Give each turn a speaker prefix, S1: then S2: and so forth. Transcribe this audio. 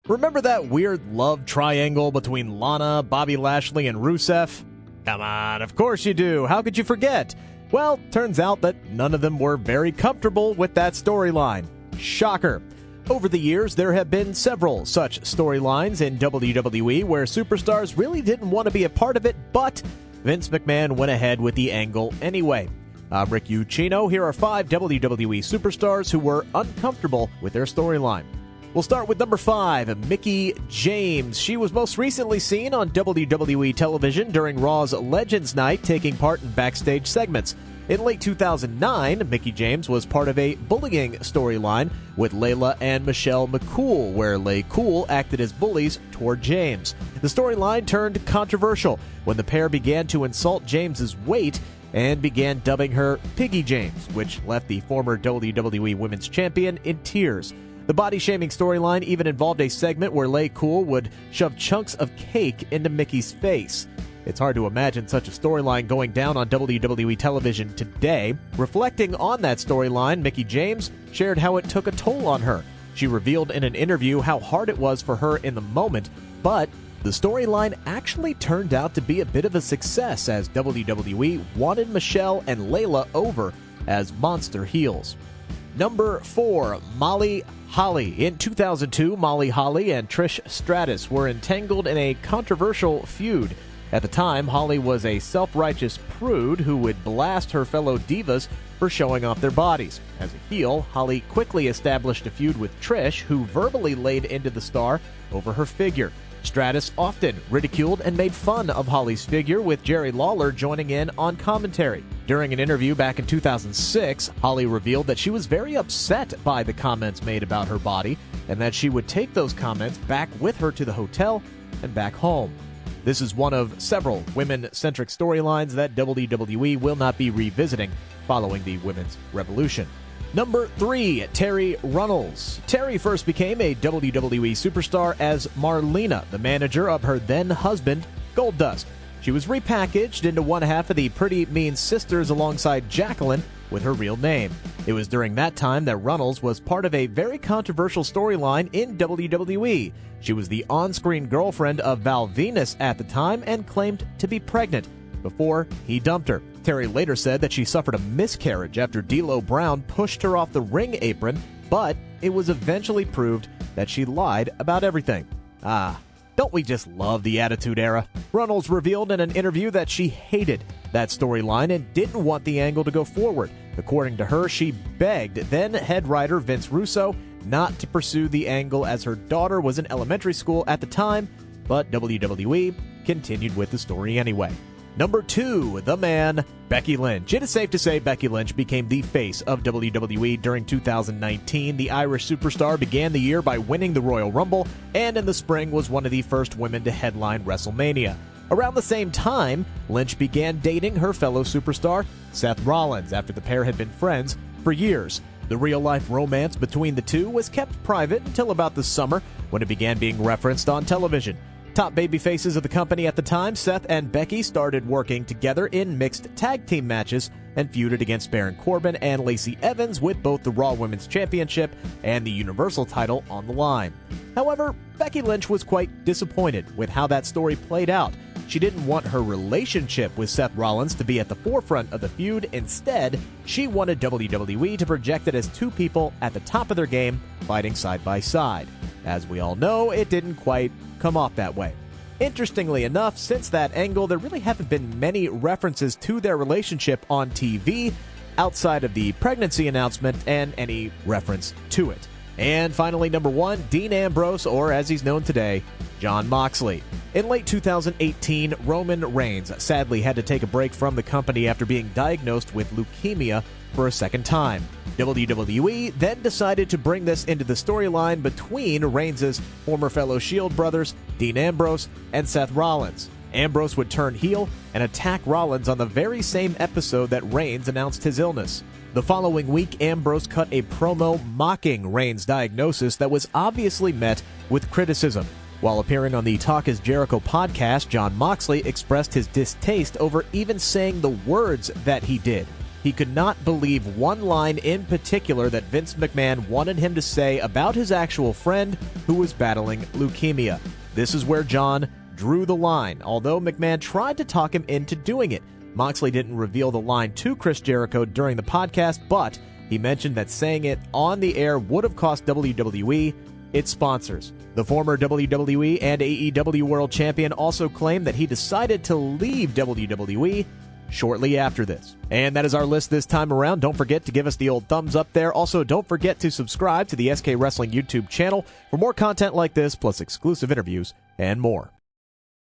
S1: Remember that weird love triangle between Lana, Bobby Lashley, and Rusev? Come on, of course you do. How could you forget? Well, turns out that none of them were very comfortable with that storyline. Shocker. Over the years, there have been several such storylines in WWE where superstars really didn't want to be a part of it, but Vince McMahon went ahead with the angle anyway. I'm Rick Ucchino. Here are 5 WWE superstars who were uncomfortable with their storyline. We'll start with number 5, Mickie James. She was most recently seen on WWE television during Raw's Legends Night, taking part in backstage segments. In late 2009, Mickie James was part of a bullying storyline with Layla and Michelle McCool, where LayCool acted as bullies toward James. The storyline turned controversial when the pair began to insult James's weight and began dubbing her Piggy James, which left the former WWE Women's Champion in tears. The body-shaming storyline even involved a segment where LayCool would shove chunks of cake into Mickey's face. It's hard to imagine such a storyline going down on WWE television today. Reflecting on that storyline, Mickie James shared how it took a toll on her. She revealed in an interview how hard it was for her in the moment, but the storyline actually turned out to be a bit of a success as WWE wanted Michelle and Layla over as monster heels. Number 4, Molly Holly. In 2002, Molly Holly and Trish Stratus were entangled in a controversial feud. At the time, Holly was a self-righteous prude who would blast her fellow divas for showing off their bodies. As a heel, Holly quickly established a feud with Trish, who verbally laid into the star over her figure. Stratus often ridiculed and made fun of Holly's figure, with Jerry Lawler joining in on commentary. During an interview back in 2006, Holly revealed that she was very upset by the comments made about her body, and that she would take those comments back with her to the hotel and back home. This is one of several women-centric storylines that WWE will not be revisiting following the Women's Revolution. Number 3, Terri Runnels. Terri first became a WWE superstar as Marlena, the manager of her then-husband, Goldust. She was repackaged into one half of the Pretty Mean Sisters alongside Jacqueline with her real name. It was during that time that Runnels was part of a very controversial storyline in WWE. She was the on-screen girlfriend of Val Venus at the time and claimed to be pregnant before he dumped her. Terri later said that she suffered a miscarriage after D'Lo Brown pushed her off the ring apron, but it was eventually proved that she lied about everything. Don't we just love the Attitude Era? Runnels revealed in an interview that she hated that storyline and didn't want the angle to go forward. According to her, she begged then-head writer Vince Russo not to pursue the angle as her daughter was in elementary school at the time, but WWE continued with the story anyway. Number 2, the man, Becky Lynch. It is safe to say Becky Lynch became the face of WWE during 2019. The Irish superstar began the year by winning the Royal Rumble, and in the spring was one of the first women to headline WrestleMania. Around the same time, Lynch began dating her fellow superstar, Seth Rollins, after the pair had been friends for years. The real-life romance between the two was kept private until about the summer, when it began being referenced on television. Top babyfaces of the company at the time, Seth and Becky started working together in mixed tag team matches and feuded against Baron Corbin and Lacey Evans with both the Raw Women's Championship and the Universal title on the line. However, Becky Lynch was quite disappointed with how that story played out. She didn't want her relationship with Seth Rollins to be at the forefront of the feud. Instead, she wanted WWE to project it as two people at the top of their game fighting side by side. As we all know, it didn't quite come off that way. Interestingly enough, since that angle, there really haven't been many references to their relationship on TV outside of the pregnancy announcement and any reference to it. And finally, number 1, Dean Ambrose, or as he's known today, Jon Moxley. In late 2018, Roman Reigns sadly had to take a break from the company after being diagnosed with leukemia for a second time. WWE then decided to bring this into the storyline between Reigns' former fellow Shield brothers, Dean Ambrose and Seth Rollins. Ambrose would turn heel and attack Rollins on the very same episode that Reigns announced his illness. The following week, Ambrose cut a promo mocking Reigns' diagnosis that was obviously met with criticism. While appearing on the Talk is Jericho podcast, Jon Moxley expressed his distaste over even saying the words that he did. he could not believe one line in particular that Vince McMahon wanted him to say about his actual friend who was battling leukemia. This is where John drew the line, although McMahon tried to talk him into doing it. Moxley didn't reveal the line to Chris Jericho during the podcast, but he mentioned that saying it on the air would have cost WWE its sponsors. The former WWE and AEW World Champion also claimed that he decided to leave WWE shortly after this. And that is our list this time around. Don't forget to give us the old thumbs up there. Also, don't forget to subscribe to the SK Wrestling YouTube channel for more content like this, plus exclusive interviews and more.